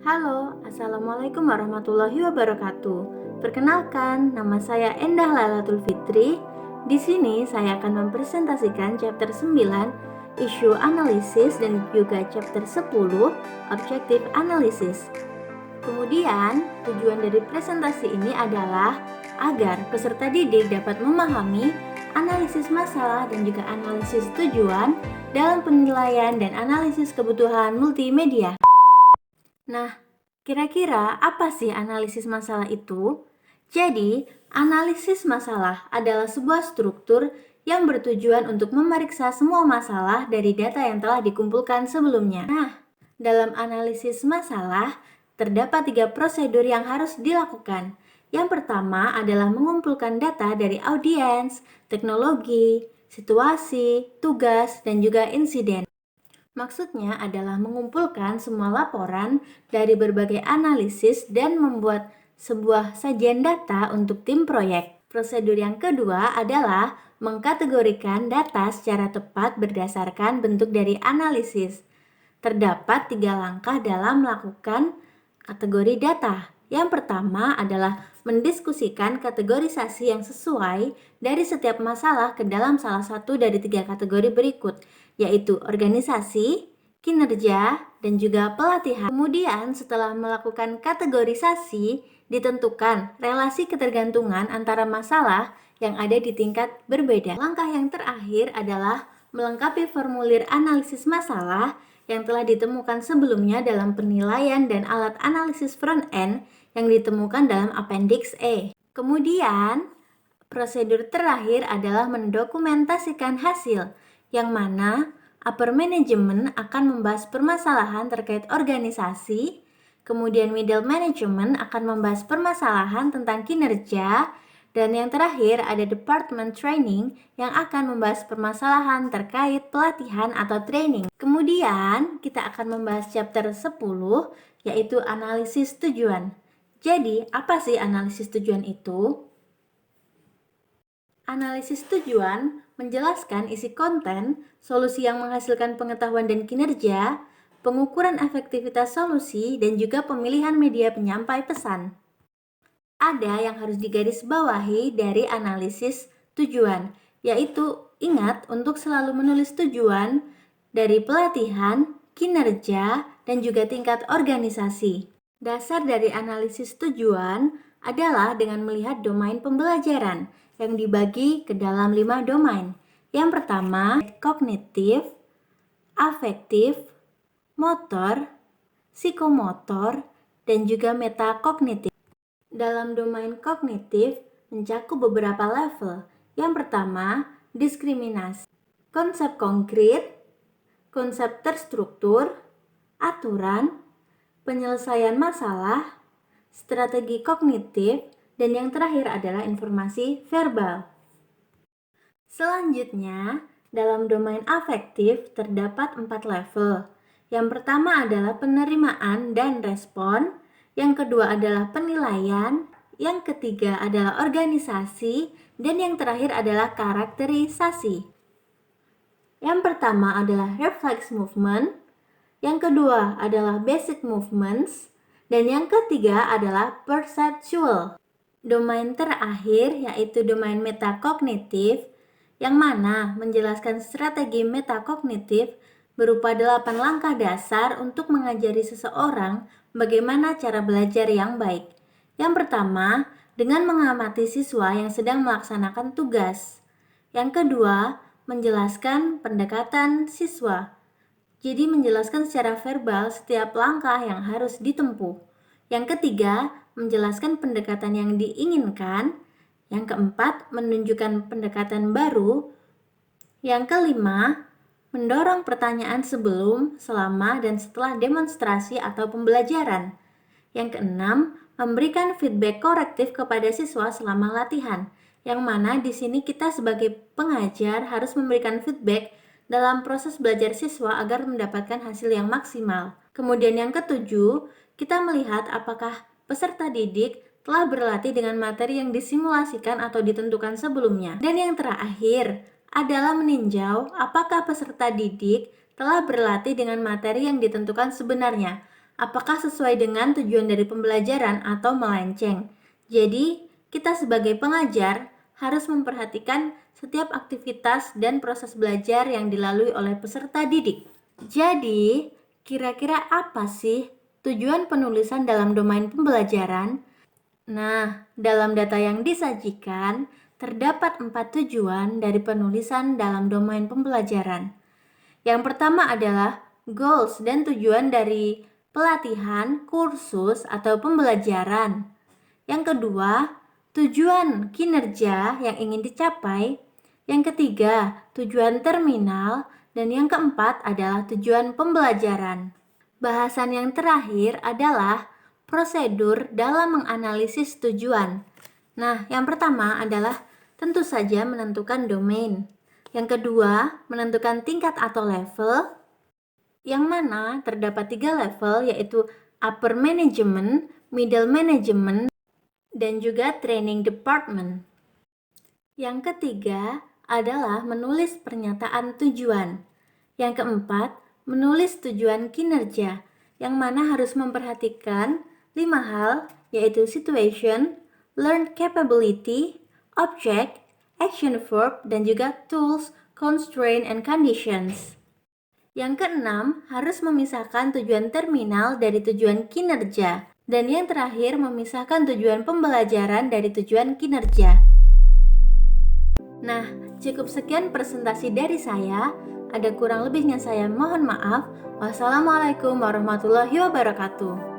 Halo, Assalamualaikum warahmatullahi wabarakatuh. Perkenalkan, nama saya Endah Lailatul Fitri. Di sini saya akan mempresentasikan chapter 9, Issue Analysis dan juga chapter 10, Objective Analysis. Kemudian, tujuan dari presentasi ini adalah agar peserta didik dapat memahami analisis masalah dan juga analisis tujuan dalam penilaian dan analisis kebutuhan multimedia. Nah, kira-kira apa sih analisis masalah itu? Jadi, analisis masalah adalah sebuah struktur yang bertujuan untuk memeriksa semua masalah dari data yang telah dikumpulkan sebelumnya. Nah, dalam analisis masalah, terdapat 3 prosedur yang harus dilakukan. Yang pertama adalah mengumpulkan data dari audiens, teknologi, situasi, tugas, dan juga insiden. Maksudnya adalah mengumpulkan semua laporan dari berbagai analisis dan membuat sebuah sajian data untuk tim proyek. Prosedur yang kedua adalah mengkategorikan data secara tepat berdasarkan bentuk dari analisis. Terdapat 3 langkah dalam melakukan kategori data. Yang pertama adalah mendiskusikan kategorisasi yang sesuai dari setiap masalah ke dalam salah satu dari 3 kategori berikut, yaitu organisasi, kinerja, dan juga pelatihan. Kemudian setelah melakukan kategorisasi, ditentukan relasi ketergantungan antara masalah yang ada di tingkat berbeda. Langkah yang terakhir adalah melengkapi formulir analisis masalah yang telah ditemukan sebelumnya dalam penilaian dan alat analisis front-end yang ditemukan dalam Appendix E. Kemudian, prosedur terakhir adalah mendokumentasikan hasil, yang mana upper management akan membahas permasalahan terkait organisasi, kemudian middle management akan membahas permasalahan tentang kinerja, dan yang terakhir ada department training yang akan membahas permasalahan terkait pelatihan atau training. Kemudian kita akan membahas chapter 10 yaitu analisis tujuan. Jadi apa sih analisis tujuan itu? Analisis tujuan menjelaskan isi konten, solusi yang menghasilkan pengetahuan dan kinerja, pengukuran efektivitas solusi, dan juga pemilihan media penyampai pesan. Ada yang harus digarisbawahi dari analisis tujuan, yaitu ingat untuk selalu menulis tujuan dari pelatihan, kinerja, dan juga tingkat organisasi. Dasar dari analisis tujuan adalah dengan melihat domain pembelajaran yang dibagi ke dalam 5 domain. Yang pertama, kognitif, afektif, motor, psikomotor, dan juga metakognitif. Dalam domain kognitif mencakup beberapa level. Yang pertama, diskriminasi. Konsep konkret, konsep terstruktur, aturan, penyelesaian masalah, strategi kognitif, dan yang terakhir adalah informasi verbal. Selanjutnya, dalam domain afektif terdapat 4 level. Yang pertama adalah penerimaan dan respon, yang kedua adalah penilaian, yang ketiga adalah organisasi, dan yang terakhir adalah karakterisasi. Yang pertama adalah reflex movement, yang kedua adalah basic movements, dan yang ketiga adalah perceptual. Domain terakhir yaitu domain metakognitif, yang mana menjelaskan strategi metakognitif berupa 8 langkah dasar untuk mengajari seseorang bagaimana cara belajar yang baik. Yang pertama, dengan mengamati siswa yang sedang melaksanakan tugas. Yang kedua, menjelaskan pendekatan siswa. Jadi menjelaskan secara verbal setiap langkah yang harus ditempuh. Yang ketiga, menjelaskan pendekatan yang diinginkan. Yang keempat, menunjukkan pendekatan baru. Yang kelima, mendorong pertanyaan sebelum, selama, dan setelah demonstrasi atau pembelajaran. Yang keenam, memberikan feedback korektif kepada siswa selama latihan. Yang mana di sini kita sebagai pengajar harus memberikan feedback dalam proses belajar siswa agar mendapatkan hasil yang maksimal. Kemudian yang ketujuh, kita melihat apakah peserta didik telah berlatih dengan materi yang disimulasikan atau ditentukan sebelumnya. Dan yang terakhir adalah meninjau apakah peserta didik telah berlatih dengan materi yang ditentukan sebenarnya apakah sesuai dengan tujuan dari pembelajaran atau melenceng. Jadi, kita sebagai pengajar harus memperhatikan setiap aktivitas dan proses belajar yang dilalui oleh peserta didik. Jadi, kira-kira apa sih tujuan penulisan dalam domain pembelajaran? Nah, dalam data yang disajikan, terdapat 4 tujuan dari penulisan dalam domain pembelajaran. Yang pertama adalah goals dan tujuan dari pelatihan, kursus, atau pembelajaran. Yang kedua, tujuan kinerja yang ingin dicapai. Yang ketiga, tujuan terminal. Dan yang keempat adalah tujuan pembelajaran. Bahasan yang terakhir adalah prosedur dalam menganalisis tujuan. Nah, yang pertama adalah tentu saja menentukan domain. Yang kedua, menentukan tingkat atau level, yang mana terdapat 3 level, yaitu upper management, middle management, dan juga training department. Yang ketiga adalah menulis pernyataan tujuan. Yang keempat, menulis tujuan kinerja, yang mana harus memperhatikan 5 hal, yaitu situation, learned capability, object, action verb, dan juga tools, constraint, and conditions. Yang keenam, harus memisahkan tujuan terminal dari tujuan kinerja. Dan yang terakhir, memisahkan tujuan pembelajaran dari tujuan kinerja. Nah, cukup sekian presentasi dari saya. Ada kurang lebihnya saya mohon maaf. Wassalamualaikum warahmatullahi wabarakatuh.